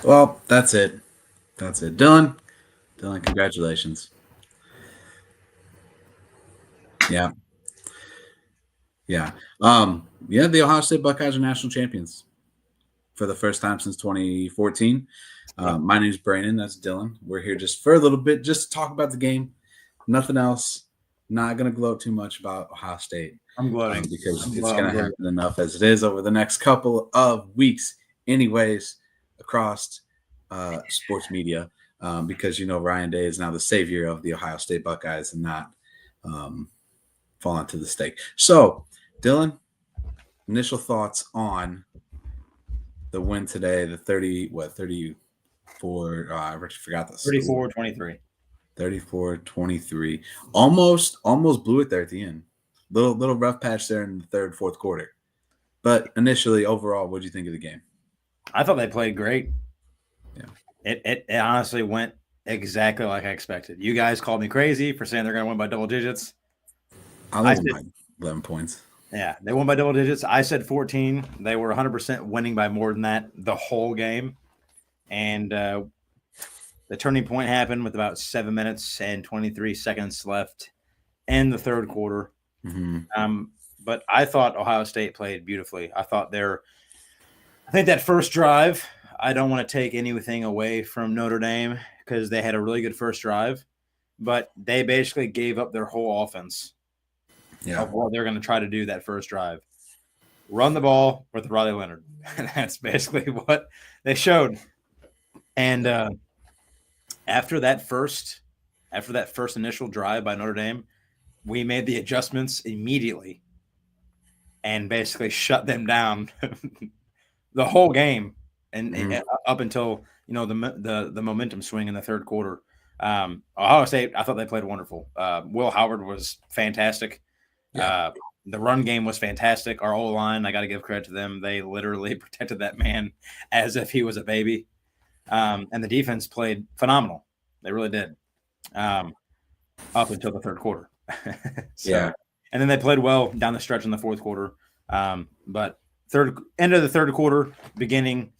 Well, that's it. That's it. Dylan, congratulations. Yeah, yeah. Yeah, the Ohio State Buckeyes are national champions for the first time since 2014. Yep. My name's Brandon. That's Dylan. We're here just for a little bit, just to talk about the game. Nothing else. Not going to gloat too much about Ohio State I'm gloating. because I'm, it's glo- I'm going to gloating. happen enough as it is over the next couple of weeks, anyways, across sports media. Because Ryan Day is now the savior of the Ohio State Buckeyes and not um, falling to the stake. So, Dylan, initial thoughts on the win today, the 34, I already forgot the score. 34-23. 34-23. Almost blew it there at the end. Little rough patch there in the third, fourth quarter. But initially, overall, what did you think of the game? I thought they played great. Yeah. It honestly went exactly like I expected. You guys called me crazy for saying they're going to win by double digits. I I love said, my 11 points. yeah, they won by double digits. I said 14. They were 100% winning by more than that the whole game. And the turning point happened with about 7 minutes and 23 seconds left in the third quarter. Mm-hmm. But I thought Ohio State played beautifully. I think that first drive, I don't want to take anything away from Notre Dame because they had a really good first drive, but they basically gave up their whole offense of what they're going to try to do that first drive. Run the ball with Riley Leonard. And that's basically what they showed. And after that first initial drive by Notre Dame, we made the adjustments immediately and basically shut them down the whole game and up until the momentum swing in the third quarter. Ohio State, I thought they played wonderful. Will Howard was fantastic. Yeah. The run game was fantastic. Our O line, I got to give credit to them. They literally protected that man as if he was a baby. And the defense played phenomenal. They really did. Up until the third quarter. Yeah. And then they played well down the stretch in the fourth quarter. But end of the third quarter, beginning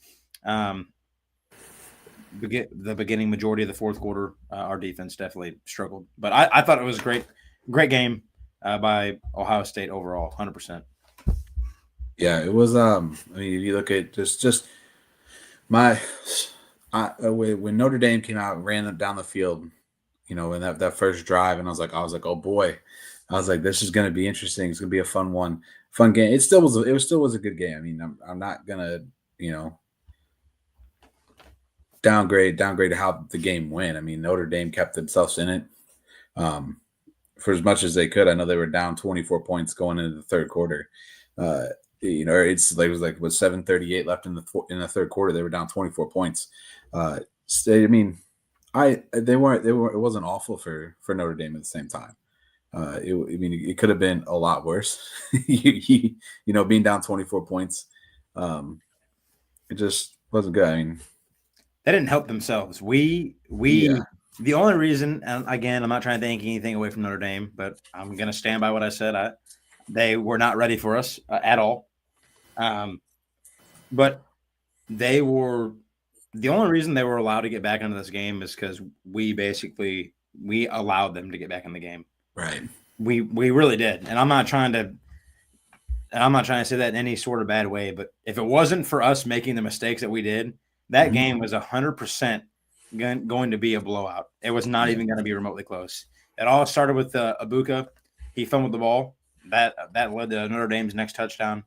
majority of the fourth quarter, our defense definitely struggled. But I thought it was a great game by Ohio State overall, 100%. Yeah, it was. I mean, if you look at just when Notre Dame came out, ran them down the field, in that first drive, and I was like, oh boy, I was like, this is going to be interesting. It's going to be a fun game. It still was. It still was a good game. I mean, I'm not gonna downgrade how the game went. I mean, Notre Dame kept themselves in it for as much as they could. I know they were down 24 points going into the third quarter. It was like 7:38 left in the third quarter. They were down 24 points. I mean, they weren't. It wasn't awful for Notre Dame at the same time. It could have been a lot worse. Being down 24 points, it just wasn't good. I mean, they didn't help themselves. The only reason, and again, I'm not trying to take anything away from Notre Dame, but I'm going to stand by what I said. They were not ready for us at all. But they were the only reason they were allowed to get back into this game is because we allowed them to get back in the game. Right. We really did, and I'm not trying to say that in any sort of bad way. But if it wasn't for us making the mistakes that we did, that game was 100% going to be a blowout. It was not even going to be remotely close. It all started with Ibuka. He fumbled the ball. That led to Notre Dame's next touchdown.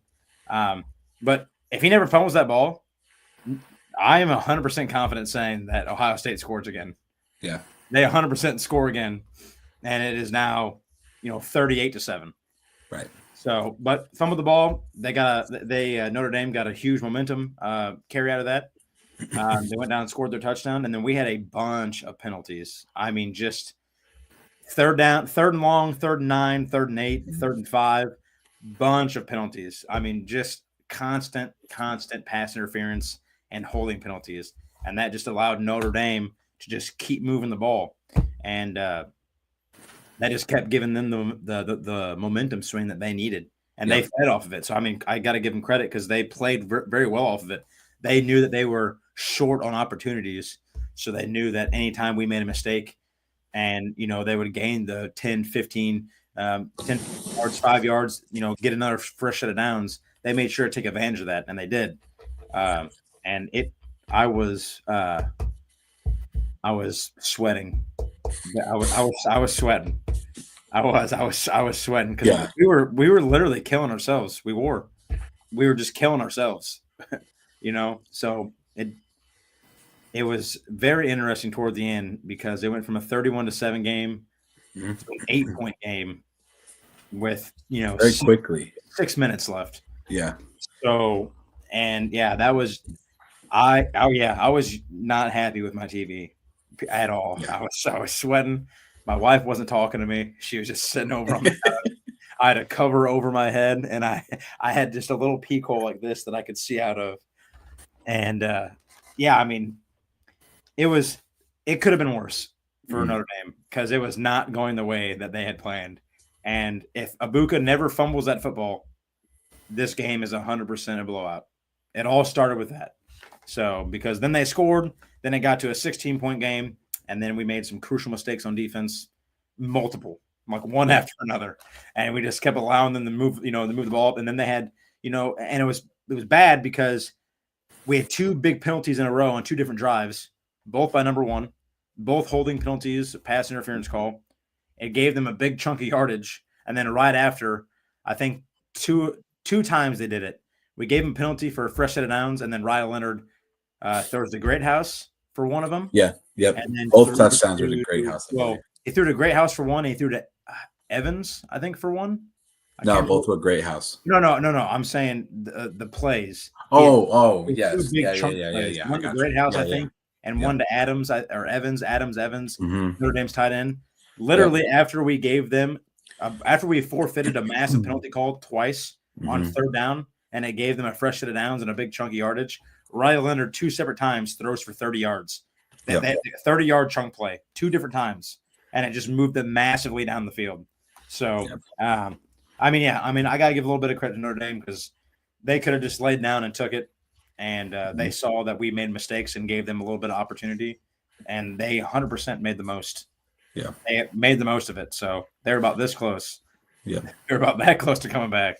But if he never fumbles that ball, I am 100% confident saying that Ohio State scores again. Yeah. They 100% score again, and it is now 38-7. Right. So, but fumbled the ball. Notre Dame got a huge momentum carry out of that. They went down and scored their touchdown, and then we had a bunch of penalties. I mean, just third and long, 3rd and 9, 3rd and 8, 3rd and 5, bunch of penalties. I mean, just constant pass interference and holding penalties, and that just allowed Notre Dame to just keep moving the ball, and that just kept giving them the momentum swing that they needed, and they fed off of it. So I mean, I got to give them credit because they played very well off of it. They knew that they were short on opportunities. So they knew that anytime we made a mistake and, they would gain the 10, 15, 10 yards, 5 yards, get another fresh set of downs, they made sure to take advantage of that, and they did. And I was sweating. I was sweating. I was sweating because we were literally killing ourselves. We were just killing ourselves, So it was very interesting toward the end because it went from a 31-7 game to an 8-point game with very quickly 6 minutes left. Yeah. So that was I was not happy with my TV at all. Yeah. I was sweating. My wife wasn't talking to me. She was just sitting over on the couch. I had a cover over my head, and I had just a little peek hole like this that I could see out of. And it could have been worse for Notre Dame because it was not going the way that they had planned. And if Abuka never fumbles that football, this game is 100% a blowout. It all started with that. So because then they scored, then it got to a 16-point game, and then we made some crucial mistakes on defense, multiple, like one after another, and we just kept allowing them to move, to move the ball up. And then they had, and it was bad because we had 2 big penalties in a row on 2 different drives, both by number 1, both holding penalties, a pass interference call. It gave them a big chunk of yardage, and then right after, I think two times they did it. We gave them a penalty for a fresh set of downs, and then Ryan Leonard throws the Great House for one of them. Yeah, yep. And then both touchdowns were the Great House. Well, he threw to Great House for one, and he threw to Evans, I think, for one. No, both were Great House. No. I'm saying the plays. Yes. Yeah. One to Great House, I think, and one to Adams or Evans. Notre Dame's tight end. Literally, after we gave them, after we forfeited a massive penalty call twice on 3rd down, and it gave them a fresh set of downs and a big chunky yardage, Riley Leonard 2 separate times throws for 30 yards. They had a 30-yard chunk play 2 different times, and it just moved them massively down the field. So, I got to give a little bit of credit to Notre Dame because they could have just laid down and took it, and they saw that we made mistakes and gave them a little bit of opportunity, and they 100% made the most. Yeah, they made the most of it. So they're about this close. Yeah, they're about that close to coming back.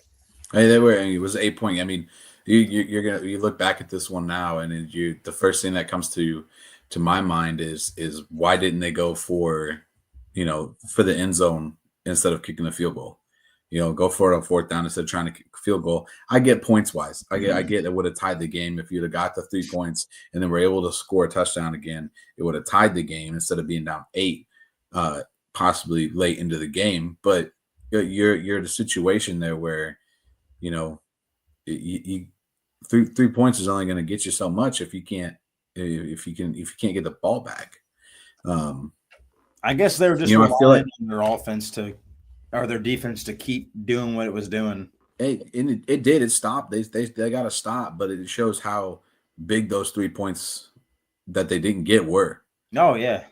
Hey, they were. It was 8-point. I mean, you look back at this one now, and the first thing that comes to my mind is why didn't they go for the end zone instead of kicking a field goal? Go for it on 4th down instead of trying to kick a field goal. I get points wise. I get it would have tied the game if you'd have got the 3 points and then were able to score a touchdown again. It would have tied the game instead of being down 8, possibly late into the game. But you're in a situation there where you 3 points is only going to get you so much if you can't get the ball back. I guess they were just I feel like their offense or their defense to keep doing what it was doing. It did. It stopped. They got to stop, but it shows how big those 3 points that they didn't get were. Oh yeah,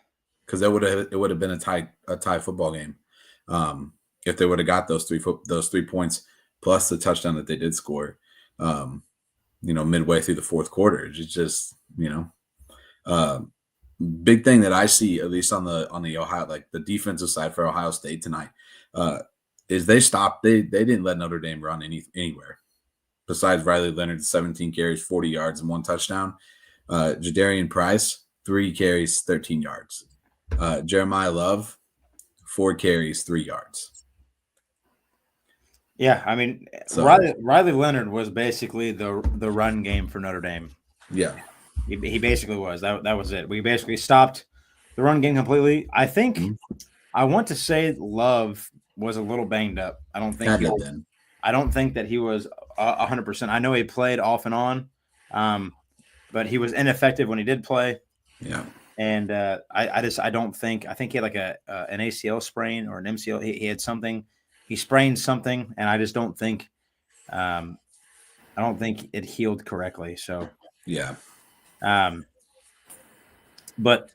because it would have been a tie football game if they would have got those 3 points plus the touchdown that they did score. Midway through the 4th quarter, it's just big thing that I see, at least on the Ohio, like the defensive side for Ohio State tonight, is they stopped. They didn't let Notre Dame run anywhere besides Riley Leonard, 17 carries, 40 yards, and 1 touchdown. Jadarian Price, 3 carries, 13 yards. Jeremiah Love, 4 carries, 3 yards. Yeah, I mean, Riley Leonard was basically the run game for Notre Dame. Yeah. He basically was. That was it. We basically stopped the run game completely. I think I want to say Love was a little banged up. I don't think that he was 100%. I know he played off and on, but he was ineffective when he did play. Yeah. And I don't think. I think he had like an ACL sprain or an MCL. He had something. He sprained something, and I just don't think. I don't think it healed correctly. So yeah. But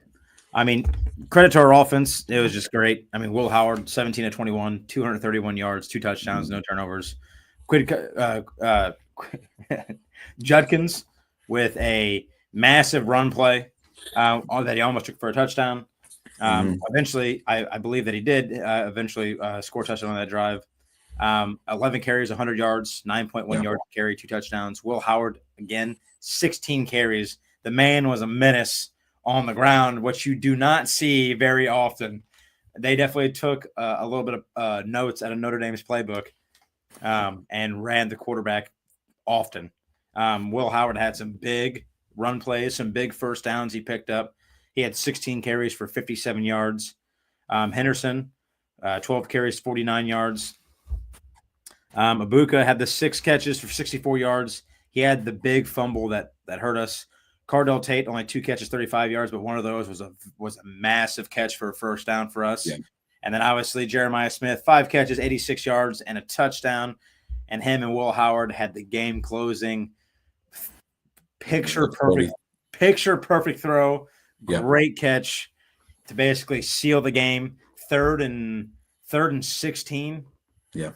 I mean, credit to our offense. It was just great. I mean, Will Howard, 17 of 21, 231 yards, 2 touchdowns, no turnovers. Judkins with a massive run play that he almost took for a touchdown. Eventually, I believe that he did eventually score a touchdown on that drive. 11 carries, 100 yards, 9.1 yards per carry, 2 touchdowns. Will Howard, again, 16 carries. The man was a menace on the ground, which you do not see very often. They definitely took a little bit of notes out of Notre Dame's playbook and ran the quarterback often. Will Howard had some big run plays, some big first downs he picked up. He had 16 carries for 57 yards. Henderson, 12 carries, 49 yards. Ibuka had the 6 catches for 64 yards. He had the big fumble that hurt us. Cardell Tate only 2 catches, 35 yards, but one of those was a massive catch for a first down for us. Yeah. And then obviously Jeremiah Smith, 5 catches, 86 yards, and a touchdown. And him and Will Howard had the game closing picture perfect throw, great catch to basically seal the game. Third and 16. Yeah.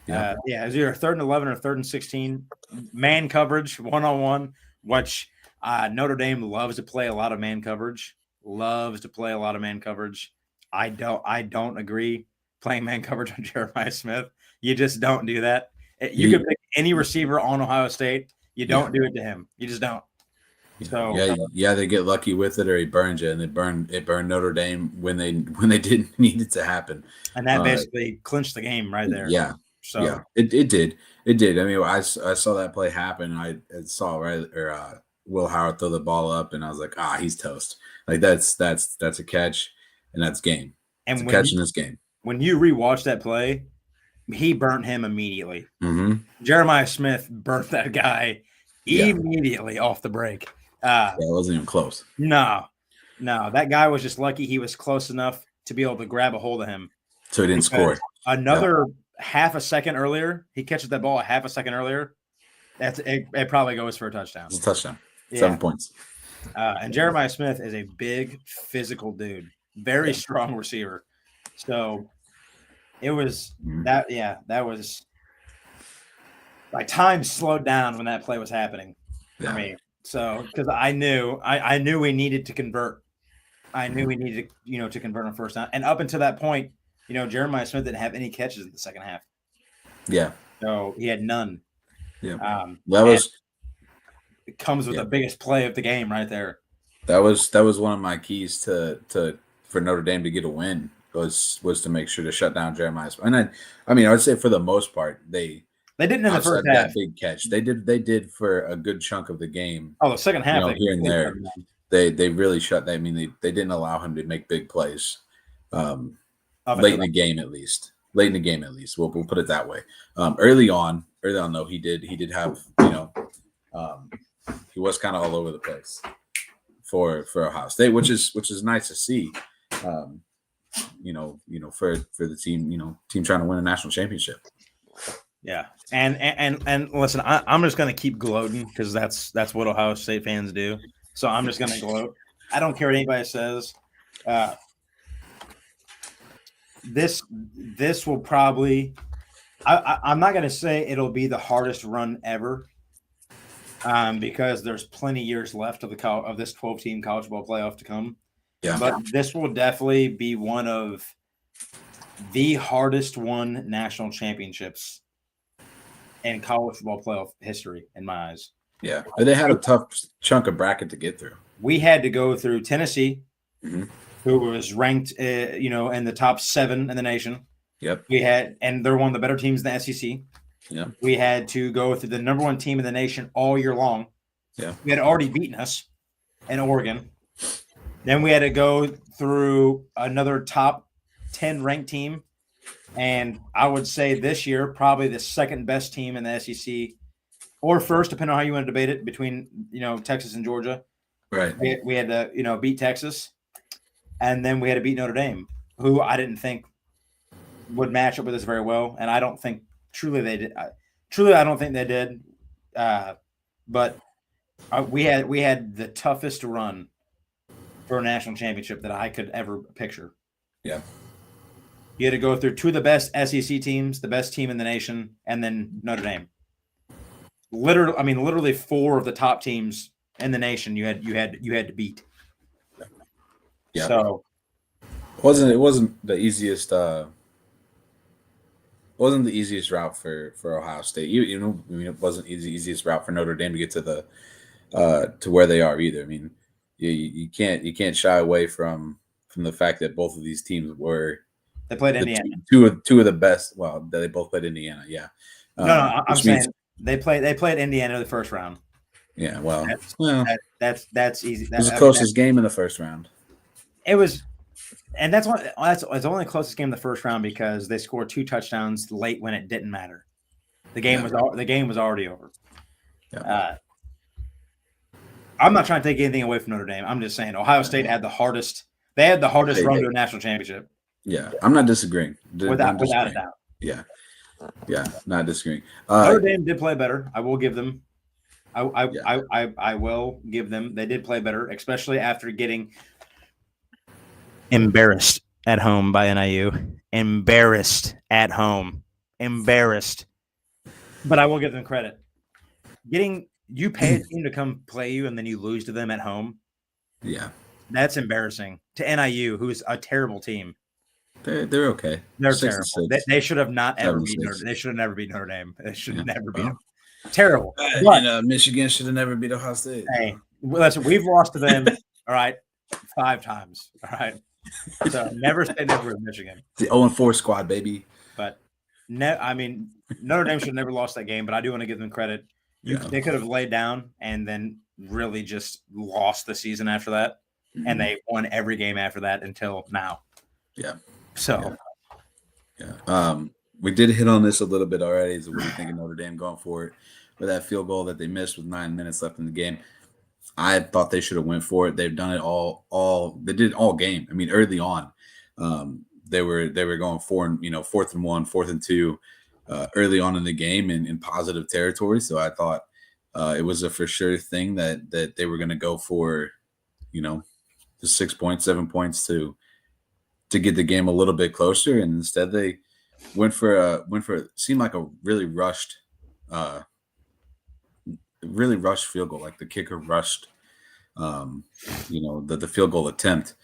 It was either 3rd and 11 or 3rd and 16. Man coverage, 1-on-1, which Notre Dame loves to play a lot of man coverage. I don't agree playing man coverage on Jeremiah Smith. You just don't do that. You could pick any receiver on Ohio State. You don't do it to him. You just don't. So they get lucky with it, or he burns you, and it burned Notre Dame when they didn't need it to happen. And that basically clinched the game right there. Yeah. So yeah, it did. I mean, I saw that play happen. I saw Will Howard throw the ball up, and I was like, he's toast. Like that's a catch, and that's game. And it's a catch in this game. When you rewatch that play, he burnt him immediately. Mm-hmm. Jeremiah Smith burnt that guy immediately off the break. It wasn't even close. No, that guy was just lucky he was close enough to be able to grab a hold of him. So he didn't score. Another half a second earlier, he catches that ball a half a second earlier. It probably goes for a touchdown. It's a touchdown. 7 points. And Jeremiah Smith is a big physical dude, very strong receiver. So it was that was my time slowed down when that play was happening for me. So because I knew we needed to convert. I knew we needed to convert on first down. And up until that point, Jeremiah Smith didn't have any catches in the second half. Yeah. So he had none. Yeah. It comes with the biggest play of the game right there. That was one of my keys for Notre Dame to get a win was to make sure to shut down Jeremiah Smith. And I would say for the most part they didn't in the first half. That big catch. They did for a good chunk of the game. Oh, the second half here and there. They really shut that. I mean, they didn't allow him to make big plays. Late in the game at least. We'll put it that way. Early on though, he did have, he was kind of all over the place for Ohio State, which is nice to see. For the team trying to win a national championship. Yeah. And listen, I'm just going to keep gloating because that's what Ohio State fans do. So I'm just going to gloat. I don't care what anybody says. This will probably I'm not going to say it'll be the hardest run ever because there's plenty of years left of this 12-team college football playoff to come. Yeah. But this will definitely be one of the hardest won national championships in college football playoff history, in my eyes. Yeah, but they had a tough chunk of bracket to get through. We had to go through Tennessee, who was ranked, in the top 7 in the nation. Yep. And they're one of the better teams in the SEC. Yeah. We had to go through the number 1 team in the nation all year long. Yeah. We had already beaten us in Oregon. Then we had to go through another top 10 ranked team. And I would say this year, probably the second best team in the SEC, or first, depending on how you want to debate it, between, Texas and Georgia. Right. We had to, beat Texas. And then we had to beat Notre Dame, who I didn't think would match up with us very well. And I don't think truly they did. I don't think they did. But we had the toughest run for a national championship that I could ever picture. Yeah. You had to go through 2 of the best SEC teams, the best team in the nation, and then Notre Dame. Literally 4 of the top teams in the nation you had to beat. Yeah. So it wasn't the easiest route for Ohio State. I mean, it wasn't the easiest route for Notre Dame to get to the to where they are either. I mean, you can't shy away from the fact that both of these teams were they played Indiana. Two of the best. Well, they both played Indiana. Yeah. No, I'm saying they played Indiana in the first round. Yeah. Well, that's easy. It was the closest game in the first round. It was, and that's only the closest game in the first round because they scored 2 touchdowns late when it didn't matter. The game was already over. Yeah. I'm not trying to take anything away from Notre Dame. I'm just saying Ohio State had the hardest. They had the hardest run to a national championship. Yeah, I'm not disagreeing. Without a doubt. Yeah, not disagreeing. Notre Dame did play better. I will give them. I will give them. They did play better, especially after getting embarrassed at home by NIU. Embarrassed at home. Embarrassed. But I will give them credit. You pay a team to come play you and then you lose to them at home. Yeah. That's embarrassing to NIU, who's a terrible team. They're okay. They're terrible. They should have not ever beat Notre Dame. They should have never beat Notre Dame. They should have never beat them. Terrible. But, Michigan should have never beat Ohio State. Hey, listen, we've lost to them, all right, 5 times. All right. So never say never with Michigan. The 0-4 squad, baby. But Notre Dame should have never lost that game, but I do want to give them credit. They could have laid down and then really just lost the season after that. Mm-hmm. And they won every game after that until now. Yeah. So. Yeah. We did hit on this a little bit already. So what do you think of Notre Dame going for it with that field goal that they missed with 9 minutes left in the game? I thought they should have went for it. They've done it they did it all game. I mean, early on, they were going 4th and 1, 4th and 2. Early on in the game in positive territory. So I thought it was a for sure thing that they were going to go for, the 6 points, 7 points to get the game a little bit closer. And instead they went for seemed like a really rushed field goal. Like the kicker rushed, the field goal attempt,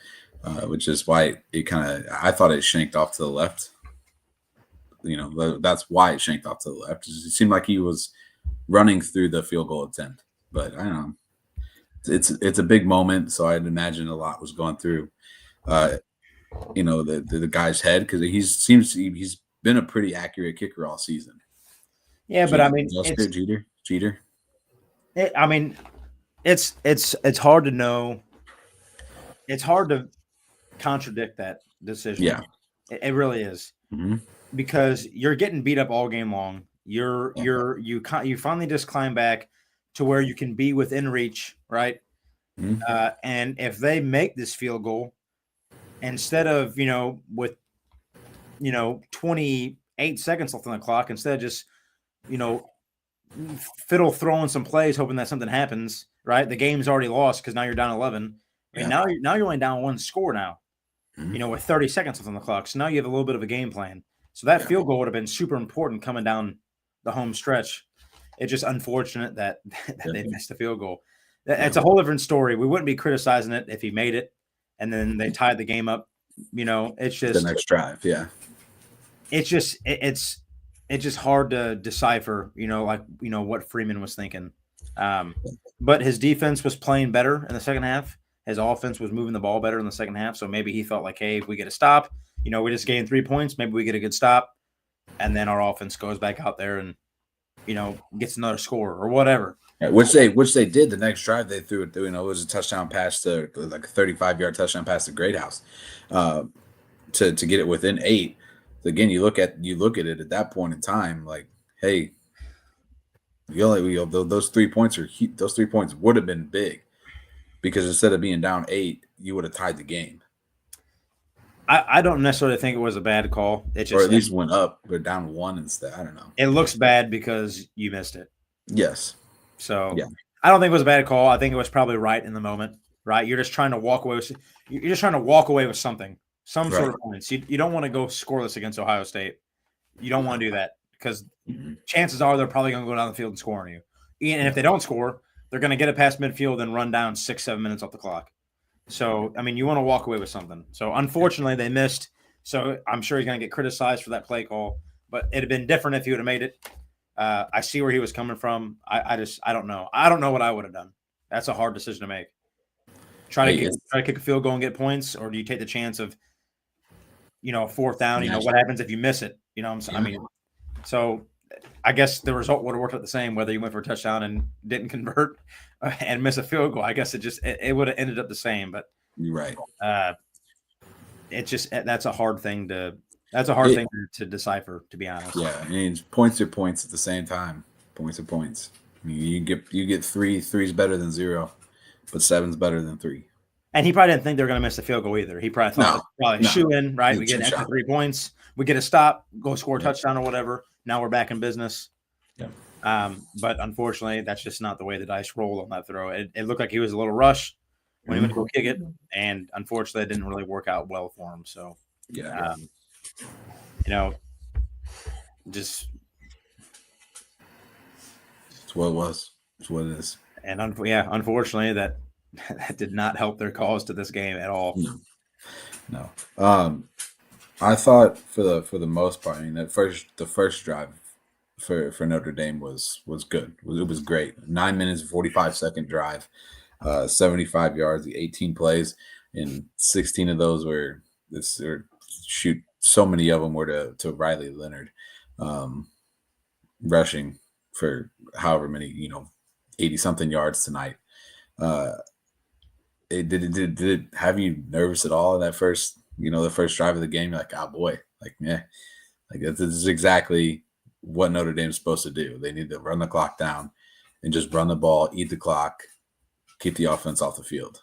which is why I thought it shanked off to the left. That's why it shanked off to the left. It seemed like he was running through the field goal attempt, but I don't know. It's a big moment, so I'd imagine a lot was going through, the guy's head because he's been a pretty accurate kicker all season. Yeah, but I mean, cheater. It's hard to know. It's hard to contradict that decision. Yeah, it really is. Mm-hmm. Because you're getting beat up all game long. You finally just climb back to where you can be within reach, right? Mm-hmm. And if they make this field goal, instead of with 28 seconds left on the clock, instead of just fiddle throwing some plays hoping that something happens, right? The game's already lost because now you're down 11. I mean, now you're only down 1 score now. Mm-hmm. With 30 seconds left on the clock. So now you have a little bit of a game plan. So that field goal would have been super important coming down the home stretch. It's just unfortunate that they missed the field goal. It's a whole different story. We wouldn't be criticizing it if he made it and then they tied the game up. It's just the next drive. Yeah. It's just hard to decipher, what Freeman was thinking. But his defense was playing better in the second half. His offense was moving the ball better in the second half. So maybe he felt like, hey, if we get a stop, we just gained 3 points. Maybe we get a good stop. And then our offense goes back out there and, gets another score or whatever. Yeah, which they did the next drive. They threw it. It was a touchdown pass to like a 35-yard touchdown pass to Greathouse to get it within 8. Again, you look at it at that point in time, like, hey, those 3 points would have been big. Because instead of being down 8, you would have tied the game. I don't necessarily think it was a bad call. It just, or at least went up, but down 1 instead. I don't know. It looks bad because you missed it. Yes. So I don't think it was a bad call. I think it was probably right in the moment. Right? You're just trying to walk away with something, some sort of points. You don't want to go scoreless against Ohio State. You don't want to do that because chances are they're probably going to go down the field and score on you. And if they don't score, they're going to get it past midfield and run down 6-7 minutes off the clock. So, I mean, you want to walk away with something. So, unfortunately, they missed. So, I'm sure he's going to get criticized for that play call. But it'd have been different if he would have made it. I see where he was coming from. I don't know. I don't know what I would have done. That's a hard decision to make. Try to kick a field goal and get points, or do you take the chance of, fourth down? What happens if you miss it? I mean, so I guess the result would have worked out the same whether you went for a touchdown and didn't convert and miss a field goal. I guess it would have ended up the same. But you're right. That's a hard thing to decipher, to be honest. Yeah, I mean, points are points at the same time. Points are points. I mean, you get three. Three's better than 0, but 7's better than 3. And he probably didn't think they were going to miss the field goal either. He probably thought shoe in, right? We get an extra 3 points. We get a stop, go score a touchdown or whatever. Now we're back in business. Yeah. But unfortunately, that's just not the way the dice rolled on that throw. It looked like he was a little rushed when he went to go kick it, and unfortunately, it didn't really work out well for him. So, just it's what it was. It's what it is. And unfortunately, that did not help their cause to this game at all. No. I thought for the most part, I mean, the first drive for Notre Dame was good. It was great. 9 minutes and 45-second drive, 75 yards, 18 plays, and 16 of those were shoot. So many of them were to Riley Leonard, rushing for however many 80-something yards tonight. Did it have you nervous at all in that first the first drive of the game? You're like, oh boy, this is exactly what Notre Dame's supposed to do. They need to run the clock down and just run the ball, eat the clock, keep the offense off the field.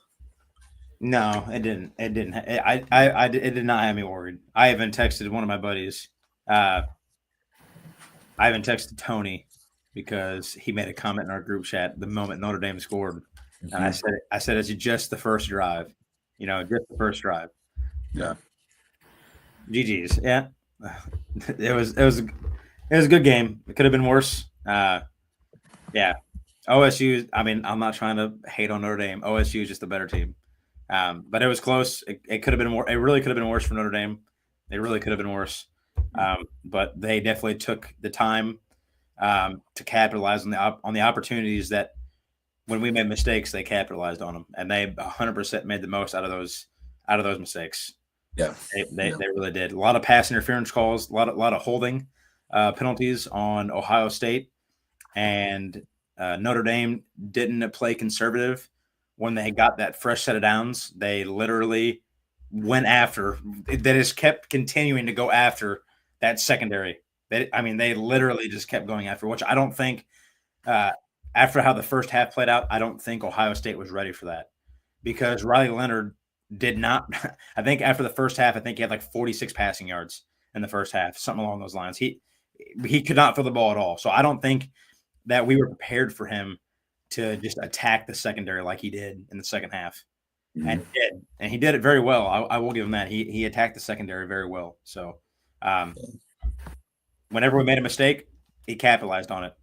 No, it didn't. It didn't. It did not have me worried. I even texted one of my buddies. I even texted Tony because he made a comment in our group chat the moment Notre Dame scored. Mm-hmm. And I said, it's just the first drive, just the first drive. Yeah. GG's. Yeah. It was a good game. It could have been worse. Yeah. OSU, I mean, I'm not trying to hate on Notre Dame. OSU is just a better team. But it was close. It could have been more. It really could have been worse for Notre Dame. It really could have been worse. But they definitely took the time to capitalize on the opportunities that when we made mistakes, they capitalized on them, and they 100% made the most out of those mistakes. Yeah, they really did. A lot of pass interference calls, a lot of holding penalties on Ohio State, and Notre Dame didn't play conservative. When they got that fresh set of downs, they literally went after. They just kept continuing to go after that secondary. They literally just kept going after, which I don't think, after how the first half played out, I don't think Ohio State was ready for that, because Riley Leonard did not. I think after the first half, I think he had like 46 passing yards in the first half, something along those lines. He could not throw the ball at all. So I don't think that we were prepared for him to just attack the secondary like he did in the second half. Mm-hmm. And he did it very well. I will give him that. He attacked the secondary very well. So whenever we made a mistake, he capitalized on it.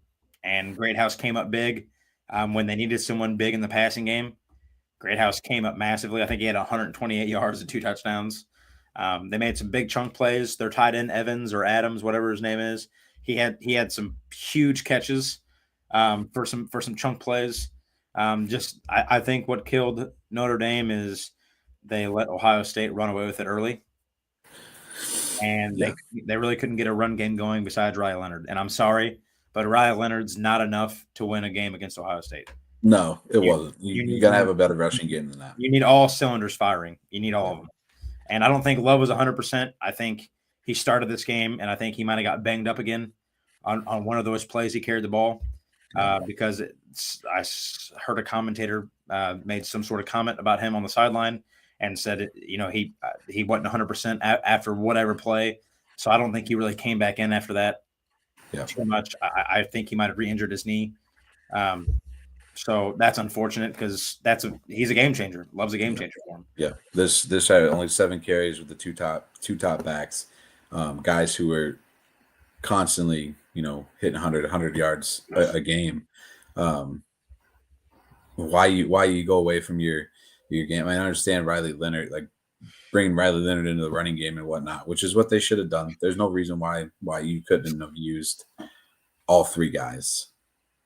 And Greathouse came up big when they needed someone big in the passing game. Greathouse came up massively. I think he had 128 yards and 2 touchdowns. They made some big chunk plays. Their tight end, Evans or Adams, whatever his name is, he had some huge catches for some chunk plays. I think what killed Notre Dame is they let Ohio State run away with it early, and they really couldn't get a run game going besides Riley Leonard. And I'm sorry, but Riley Leonard's not enough to win a game against Ohio State. No, it wasn't. You got to have a better rushing game than that. You need all cylinders firing. You need all of them. And I don't think Love was 100%. I think he started this game, and I think he might have got banged up again on one of those plays he carried the ball because I heard a commentator made some sort of comment about him on the sideline and said, he wasn't 100% after whatever play. So I don't think he really came back in after that too much. I think he might have re-injured his knee. So that's unfortunate because he's a game changer. Love's a game changer for him. Yeah, this had only 7 carries with the two top backs, guys who were constantly hitting 100 yards a game. why you go away from your game. I understand Riley Leonard, like bringing Riley Leonard into the running game and whatnot, which is what they should have done. There's no reason why you couldn't have used all three guys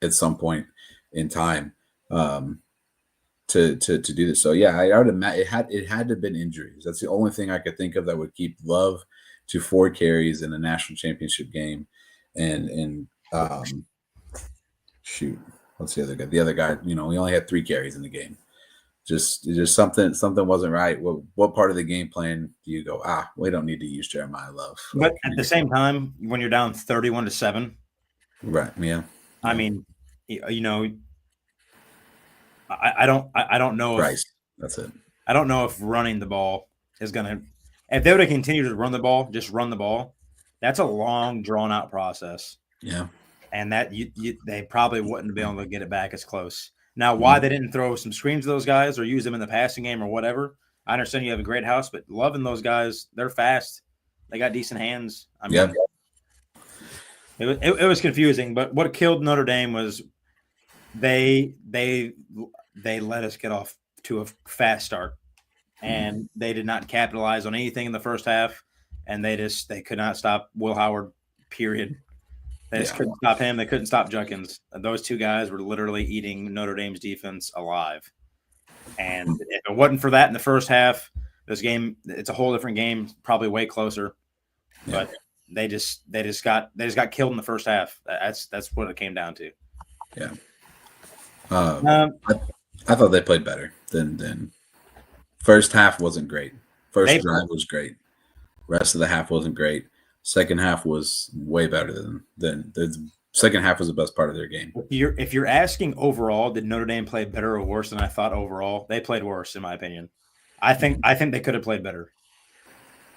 at some point in time to do this. So yeah, I would imagine it had to have been injuries. That's the only thing I could think of that would keep Love to 4 carries in a national championship game. And shoot, what's the other guy? The other guy, he only had 3 carries in the game. Just something wasn't right. What part of the game plan do you go, we don't need to use Jeremiah Love? But at the same time, when you're down 31-7, right? Yeah. I mean, I don't know Price. That's it. I don't know if running the ball is gonna. If they would have continued to run the ball, just run the ball, that's a long, drawn out process. Yeah. And that they probably wouldn't be able to get it back as close. Now, why they didn't throw some screens to those guys or use them in the passing game or whatever, I understand you have a great house, but loving those guys, they're fast. They got decent hands. I mean, it was confusing, but what killed Notre Dame was they let us get off to a fast start, and they did not capitalize on anything in the first half, and they could not stop Will Howard, period. They just couldn't stop him. They couldn't stop Judkins. Those 2 guys were literally eating Notre Dame's defense alive. And if it wasn't for that in the first half, this game, it's a whole different game, probably way closer. Yeah. But they just got killed in the first half. That's what it came down to. Yeah. I thought they played better than first half wasn't great. First drive was great. Rest of the half wasn't great. Second half was way better than the second half was the best part of their game. If you're asking overall, did Notre Dame play better or worse than I thought overall? They played worse, in my opinion. I think they could have played better.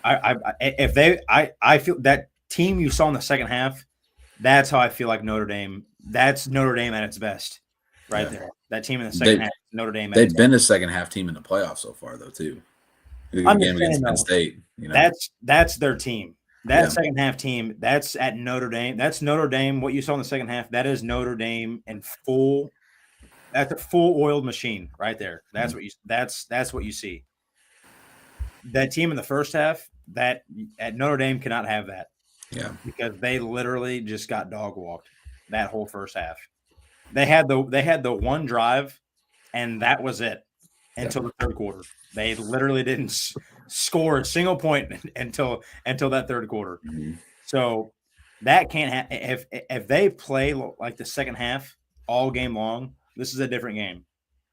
I feel that team you saw in the second half, that's how I feel like Notre Dame. That's Notre Dame at its best, right there. That team in the second half, Notre Dame. They've been a second half team in the playoffs so far, though, too. The game against Penn State. That's their team. That second half team, that's at Notre Dame. That's Notre Dame. What you saw in the second half, that is Notre Dame in full. That's a full oiled machine right there. That's what you see. That team in the first half, that at Notre Dame cannot have that. Yeah, because they literally just got dog walked that whole first half. They had the one drive, and that was it until the third quarter. They literally didn't score a single point until that third quarter. Mm-hmm. So that can't happen. If they play like the second half all game long, this is a different game.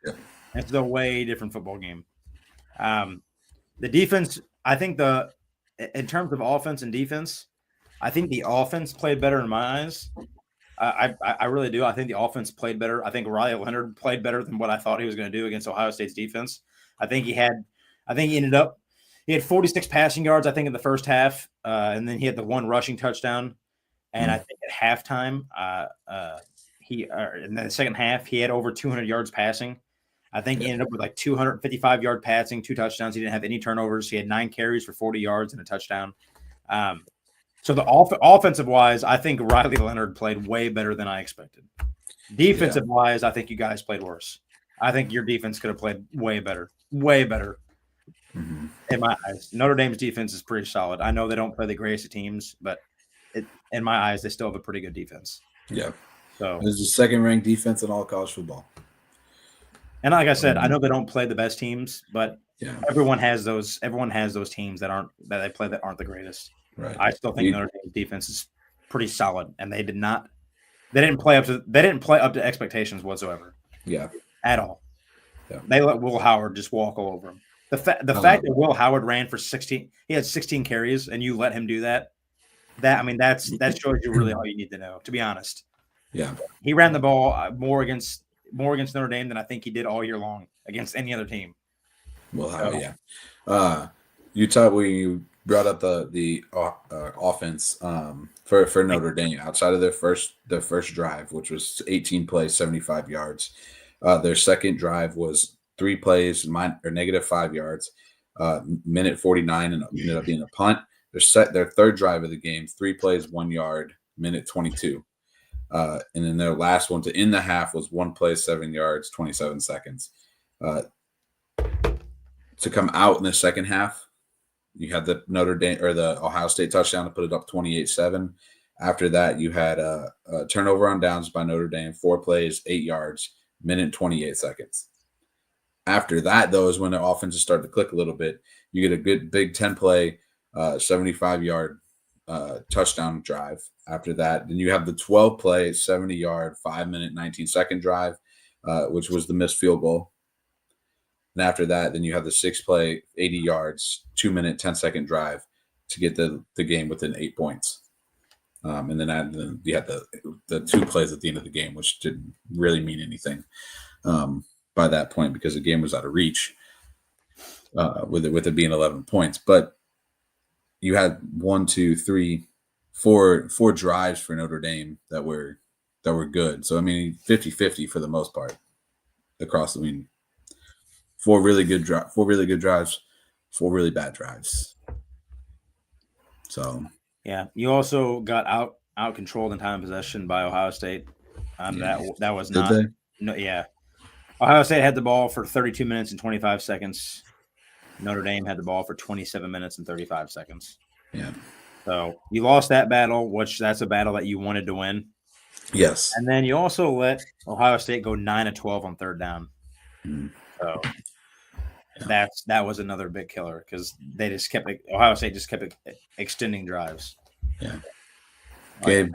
Yeah. It's a way different football game. The defense, I think in terms of offense and defense, I think the offense played better in my eyes. I really do. I think the offense played better. I think Riley Leonard played better than what I thought he was going to do against Ohio State's defense. I think he had 46 passing yards, I think, in the first half, and then he had the 1 rushing touchdown. And I think at halftime, in the second half, he had over 200 yards passing. I think he ended up with like 255-yard passing, 2 touchdowns. He didn't have any turnovers. He had 9 carries for 40 yards and a touchdown. So the offensive-wise, I think Riley Leonard played way better than I expected. Defensive-wise, I think you guys played worse. I think your defense could have played way better in my eyes. Notre Dame's defense is pretty solid. I know they don't play the greatest of teams, but in my eyes, they still have a pretty good defense. Yeah. So it's the second-ranked defense in all college football. And like I said, I know they don't play the best teams, but everyone has those teams that they play that aren't the greatest. Right. I still think Notre Dame's defense is pretty solid, and they didn't play up to expectations whatsoever. Yeah. At all. Yeah. They let Will Howard just walk all over him. The fact that Will Howard ran for 16, he had 16 carries, and you let him do that. That shows you really all you need to know, to be honest. Yeah. He ran the ball more against Notre Dame than I think he did all year long against any other team. Will Howard, you brought up the offense for Notre Dame outside of their first drive, which was 18 plays, 75 yards. Their second drive was 3 plays, negative 5 yards, minute 49, and ended up being a punt. Their third drive of the game, 3 plays, 1 yard, minute 22. And then their last one to end the half was 1 play, 7 yards, 27 seconds. To come out in the second half, you had the Notre Dame or the Ohio State touchdown to put it up 28-7. After that, you had a turnover on downs by Notre Dame, 4 plays, 8 yards, minute 28 seconds. After that, though, is when the offenses start to click a little bit. You get a good big 10-play, 75-yard touchdown drive. After that, then you have the 12-play, 70-yard, 5-minute, 19-second drive, which was the missed field goal. And after that, then you have the 6-play, 80 yards, 2-minute, 10-second drive to get the game within 8 points. And then you had the 2 plays at the end of the game, which didn't really mean anything by that point because the game was out of reach with it being 11 points. But you had 4 drives for Notre Dame that were good. So, I mean, 50-50 for the most part across. I mean, 4 really good drives, 4 really bad drives. So yeah, you also got out controlled in time of possession by Ohio State. That was not. Did they? No, yeah. Ohio State had the ball for 32 minutes and 25 seconds. Notre Dame had the ball for 27 minutes and 35 seconds. Yeah. So you lost that battle, which that's a battle that you wanted to win. Yes. And then you also let Ohio State go 9 of 12 on third down. So that was another big killer because Ohio State just kept extending drives. Yeah. Gabe,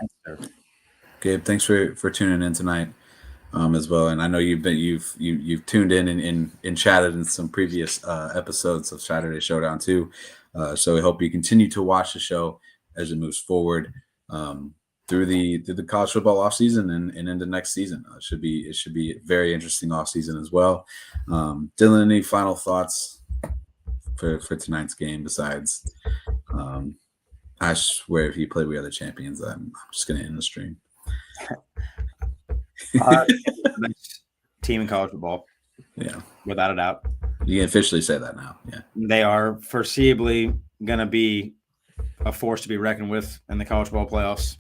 thanks for tuning in tonight as well. And I know you've tuned in and chatted in some previous episodes of Saturday Showdown too. So we hope you continue to watch the show as it moves forward through the college football offseason and into next season. It should be a very interesting offseason as well. Dylan, any final thoughts for tonight's game besides I swear if you play We Are the Champions, I'm just going to end the stream. Best team in college football. Yeah. Without a doubt. You can officially say that now. Yeah. They are foreseeably going to be a force to be reckoned with in the college football playoffs.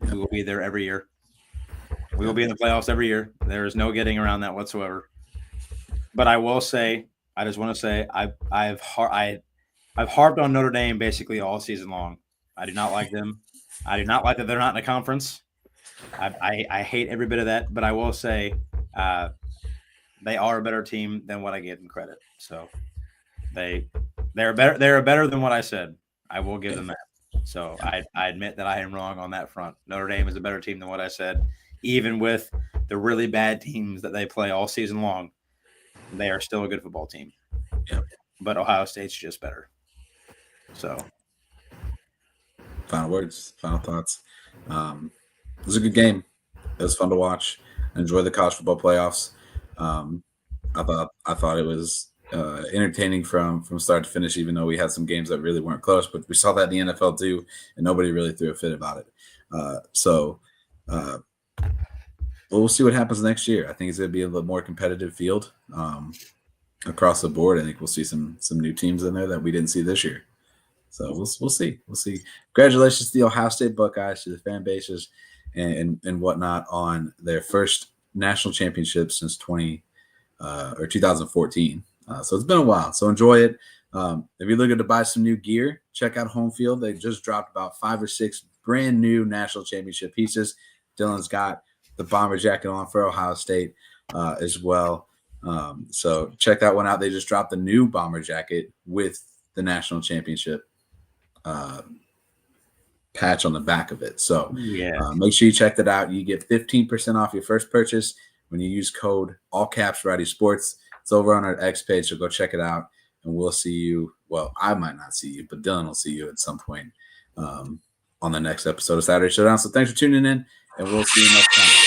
We will be there every year. We will be in the playoffs every year. There is no getting around that whatsoever. But I will say, I just want to say, I've harped on Notre Dame basically all season long. I do not like them. I do not like that they're not in a conference. I hate every bit of that. But I will say, they are a better team than what I give them credit. So they're better. They're better than what I said. I will give them that. So I admit that I am wrong on that front. Notre Dame is a better team than what I said, even with the really bad teams that they play all season long. They are still a good football team. Yeah. But Ohio State's just better. So final words, final thoughts. It was a good game. It was fun to watch. Enjoy the college football playoffs. I thought it was entertaining from start to finish, even though we had some games that really weren't close. But we saw that in the NFL too, and nobody really threw a fit about it. But we'll see what happens next year. I think it's going to be a little more competitive field across the board. I think we'll see some new teams in there that we didn't see this year. So we'll see. We'll see. Congratulations to the Ohio State Buckeyes, to the fan bases and whatnot on their first national championship since 2014. So it's been a while. So enjoy it. If you're looking to buy some new gear, check out Home Field. They just dropped about 5 or 6 brand new national championship pieces. Dylan's got the bomber jacket on for Ohio State as well. So check that one out. They just dropped the new bomber jacket with the national championship patch on the back of it. So make sure you check that out. You get 15% off your first purchase when you use code all caps Variety Sports. It's over on our X page, so go check it out, and we'll see you. Well, I might not see you, but Dylan will see you at some point on the next episode of Saturday Showdown. So thanks for tuning in, and we'll see you next time.